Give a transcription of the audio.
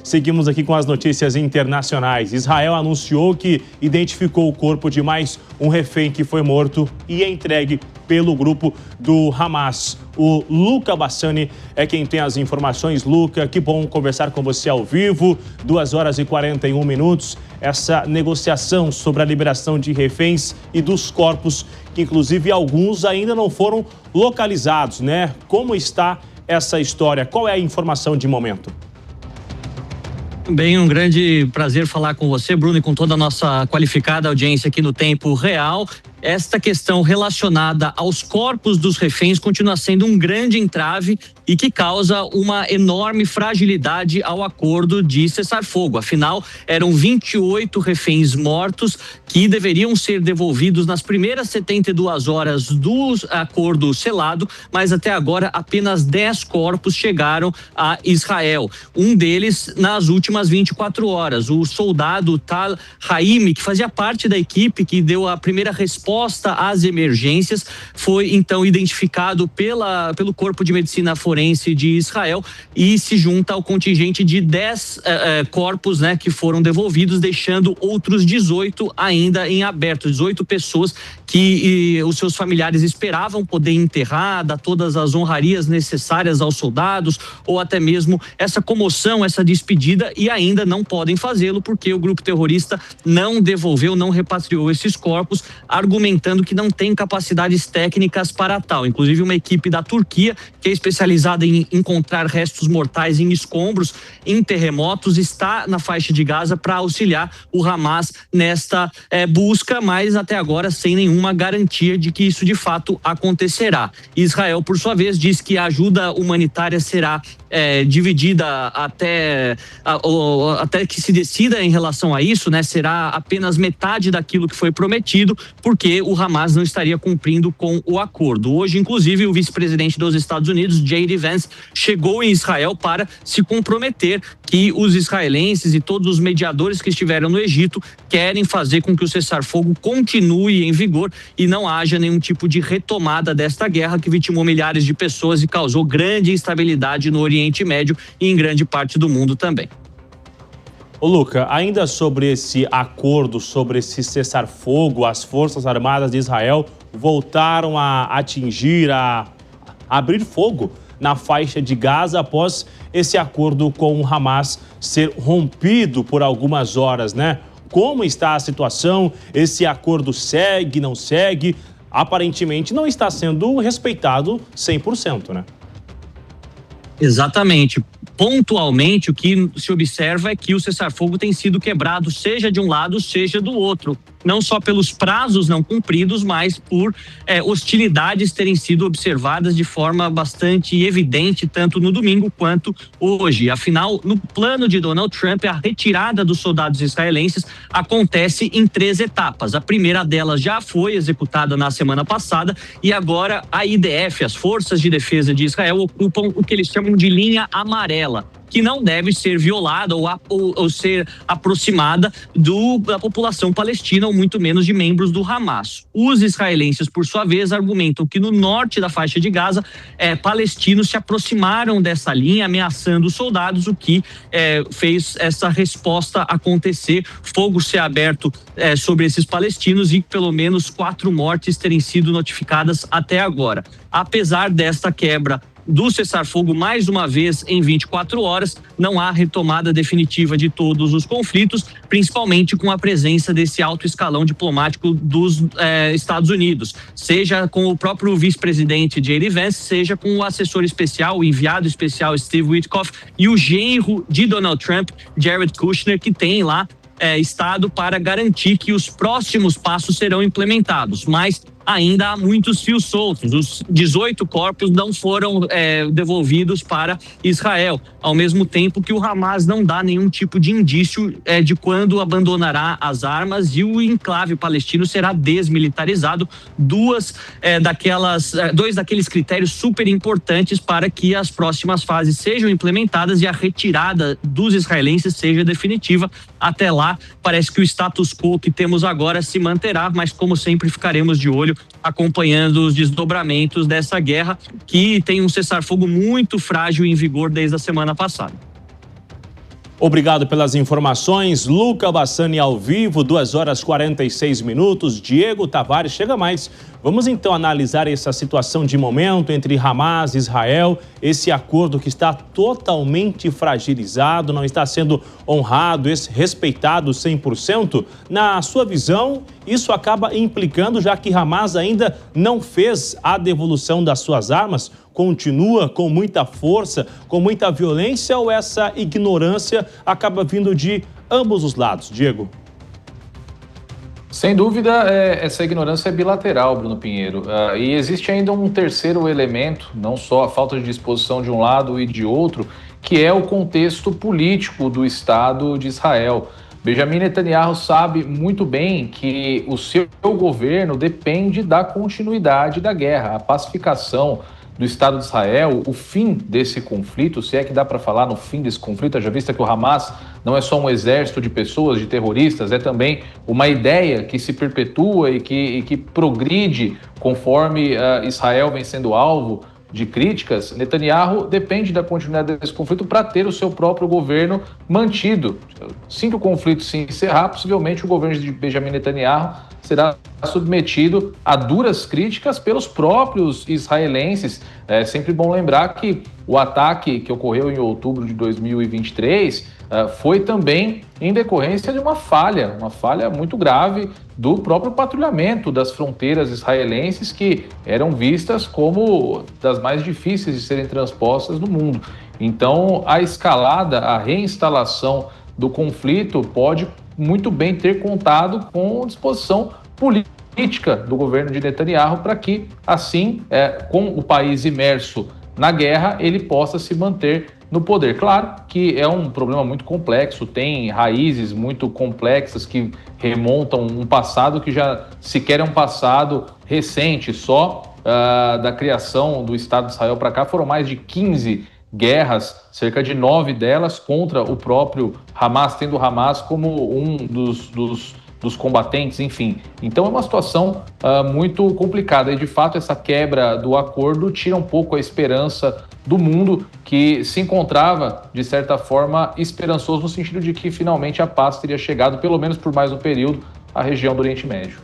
Seguimos aqui com as notícias internacionais. Israel anunciou que identificou o corpo de mais um refém que foi morto e entregue pelo grupo do Hamas. O Luca Bassani é quem tem as informações. Luca, que bom conversar com você ao vivo. 2h41. Essa negociação sobre a liberação de reféns e dos corpos, que inclusive alguns ainda não foram localizados, né? Como está essa história? Qual é a informação de momento? Bem, um grande prazer falar com você, Bruno, e com toda a nossa qualificada audiência aqui no Tempo Real. Esta questão relacionada aos corpos dos reféns continua sendo um grande entrave e que causa uma enorme fragilidade ao acordo de cessar-fogo. Afinal, eram 28 reféns mortos que deveriam ser devolvidos nas primeiras 72 horas do acordo selado, mas até agora apenas 10 corpos chegaram a Israel. Um deles nas últimas 24 horas. O soldado Tal Haimi, que fazia parte da equipe que deu a primeira resposta às emergências, foi então identificado pelo Corpo de Medicina Forense de Israel e se junta ao contingente de 10 corpos, né, que foram devolvidos, deixando outros 18 ainda em aberto. 18 pessoas que os seus familiares esperavam poder enterrar, dar todas as honrarias necessárias aos soldados, ou até mesmo essa comoção, essa despedida, e ainda não podem fazê-lo porque o grupo terrorista não devolveu, não repatriou esses corpos, argumentando que não tem capacidades técnicas para tal. Inclusive uma equipe da Turquia, que é especializada em encontrar restos mortais em escombros, em terremotos, está na faixa de Gaza para auxiliar o Hamas nesta busca, mas até agora sem nenhuma garantia de que isso de fato acontecerá. Israel, por sua vez, diz que a ajuda humanitária será dividida até que se decida em relação a isso, né? Será apenas metade daquilo que foi prometido, porque o Hamas não estaria cumprindo com o acordo. Hoje, inclusive, o vice-presidente dos Estados Unidos, J.D. Vance, chegou em Israel para se comprometer que os israelenses e todos os mediadores que estiveram no Egito querem fazer com que o cessar-fogo continue em vigor e não haja nenhum tipo de retomada desta guerra que vitimou milhares de pessoas e causou grande instabilidade no Oriente Médio e em grande parte do mundo também. Ô Luca, ainda sobre esse acordo, sobre esse cessar-fogo, as Forças Armadas de Israel voltaram a abrir fogo na faixa de Gaza após esse acordo com o Hamas ser rompido por algumas horas, né? Como está a situação? Esse acordo segue, não segue? Aparentemente não está sendo respeitado 100%, né? Exatamente. Pontualmente, o que se observa é que o cessar-fogo tem sido quebrado, seja de um lado, seja do outro. Não só pelos prazos não cumpridos, mas por hostilidades terem sido observadas de forma bastante evidente, tanto no domingo quanto hoje. Afinal, no plano de Donald Trump, a retirada dos soldados israelenses acontece em 3 etapas. A primeira delas já foi executada na semana passada e agora a IDF, as Forças de Defesa de Israel, ocupam o que eles chamam de linha amarela, que não deve ser violada ou ser aproximada da população palestina, ou muito menos de membros do Hamas. Os israelenses, por sua vez, argumentam que no norte da faixa de Gaza, palestinos se aproximaram dessa linha, ameaçando os soldados, o que fez essa resposta acontecer, fogo ser aberto sobre esses palestinos e pelo menos 4 mortes terem sido notificadas até agora. Apesar desta quebra do cessar-fogo mais uma vez em 24 horas, não há retomada definitiva de todos os conflitos, principalmente com a presença desse alto escalão diplomático dos Estados Unidos, seja com o próprio vice-presidente J.D. Vance, seja com o assessor especial, o enviado especial Steve Witkoff e o genro de Donald Trump, Jared Kushner, que tem lá estado para garantir que os próximos passos serão implementados, mas ainda há muitos fios soltos. Os 18 corpos não foram devolvidos para Israel, ao mesmo tempo que o Hamas não dá nenhum tipo de indício de quando abandonará as armas e o enclave palestino será desmilitarizado. Dois daqueles critérios super importantes para que as próximas fases sejam implementadas e a retirada dos israelenses seja definitiva. Até lá, parece que o status quo que temos agora se manterá, mas como sempre ficaremos de olho acompanhando os desdobramentos dessa guerra, que tem um cessar-fogo muito frágil em vigor desde a semana passada. Obrigado pelas informações. Luca Bassani ao vivo, 2 horas 46 minutos. Diego Tavares, chega mais. Vamos então analisar essa situação de momento entre Hamas e Israel, esse acordo que está totalmente fragilizado, não está sendo honrado, respeitado 100%. Na sua visão, isso acaba implicando, já que Hamas ainda não fez a devolução das suas armas, continua com muita força, com muita violência, ou essa ignorância acaba vindo de ambos os lados, Diego? Sem dúvida, essa ignorância é bilateral, Bruno Pinheiro. E existe ainda um terceiro elemento, não só a falta de disposição de um lado e de outro, que é o contexto político do Estado de Israel. Benjamin Netanyahu sabe muito bem que o seu governo depende da continuidade da guerra, a pacificação do Estado de Israel, o fim desse conflito, se é que dá para falar no fim desse conflito, já vista que o Hamas não é só um exército de pessoas, de terroristas, é também uma ideia que se perpetua e que progride conforme Israel vem sendo alvo de críticas. Netanyahu depende da continuidade desse conflito para ter o seu próprio governo mantido. Assim que o conflito se encerrar, possivelmente o governo de Benjamin Netanyahu será submetido a duras críticas pelos próprios israelenses. É sempre bom lembrar que o ataque que ocorreu em outubro de 2023 foi também em decorrência de uma falha muito grave do próprio patrulhamento das fronteiras israelenses, que eram vistas como das mais difíceis de serem transpostas no mundo. Então, a escalada, a reinstalação do conflito pode muito bem ter contado com disposição política do governo de Netanyahu para que, assim, com o país imerso na guerra, ele possa se manter no poder. Claro que é um problema muito complexo, tem raízes muito complexas que remontam um passado que já sequer é um passado recente. Só da criação do Estado de Israel para cá foram mais de 15 guerras, cerca de 9 delas contra o próprio Hamas, tendo o Hamas como um dos combatentes, enfim. Então é uma situação muito complicada e, de fato, essa quebra do acordo tira um pouco a esperança do mundo, que se encontrava, de certa forma, esperançoso no sentido de que finalmente a paz teria chegado, pelo menos por mais um período, à região do Oriente Médio.